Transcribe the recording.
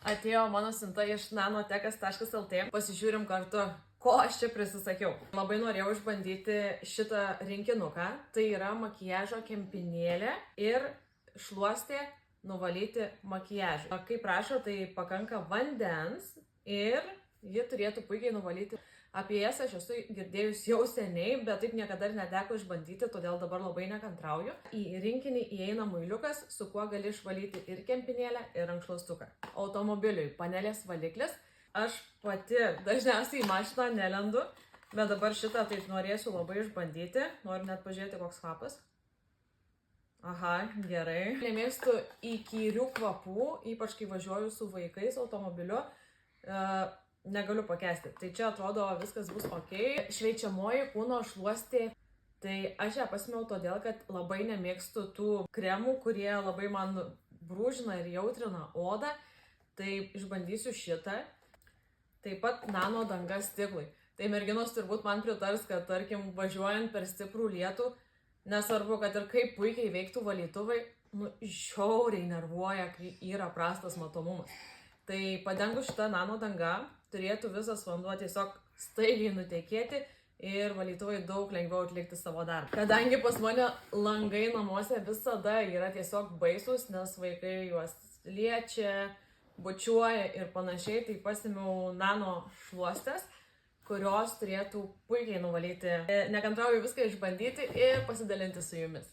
Atėjo mano siunta iš nanotekas.lt. Pasižiūrim kartu, ko aš čia prisisakiau. Labai norėjau išbandyti šitą rinkinuką. Tai yra makiažo kempinėlė ir šluostė nuvalyti makiažą. Kaip prašo, tai pakanka vandens ir ji turėtų puikiai nuvalyti. Apie jas aš esu girdėjus jau seniai, bet taip niekada ir neteko išbandyti, todėl dabar labai nekantrauju. Į rinkinį įeina muiliukas, su kuo gali išvalyti ir kempinėlę, ir rankšluostuką. Automobiliui panelės valiklis. Aš pati dažniausiai į mašiną nelendu, bet dabar šitą taip norėsiu labai išbandyti. Noriu net pažiūrėti, koks kvapas. Aha, gerai. Nemėgstu įkyrių kvapų, ypač kai važiuoju su vaikais automobiliu. Negaliu pakęsti. Tai čia atrodo viskas bus ok. Šveičiamoji kūno šluostė. Tai aš ją pasimiau todėl, kad labai nemėgstu tų kremų, kurie labai man brūžina ir jautrina odą. Tai išbandysiu šitą. Taip pat nano danga stiklui. Tai merginos turbūt man pritars, kad tarkim važiuojant per stiprų lietų, nesvarbu, kad ir kaip puikiai veiktų valytuvai, žiauriai nervuoja, kai yra prastas matomumas. Tai padengus šitą nano dangą, turėtų visas vanduo tiesiog staigiai nutekėti ir valytuvai daug lengviau atlikti savo darbą. Kadangi pas mane langai namuose visada yra tiesiog baisus, nes vaikai juos liečia, bučiuoja ir panašiai, tai pasimiau nano šluostės, kurios turėtų puikiai nuvalyti. Nekantrauju viską išbandyti ir pasidalinti su jumis.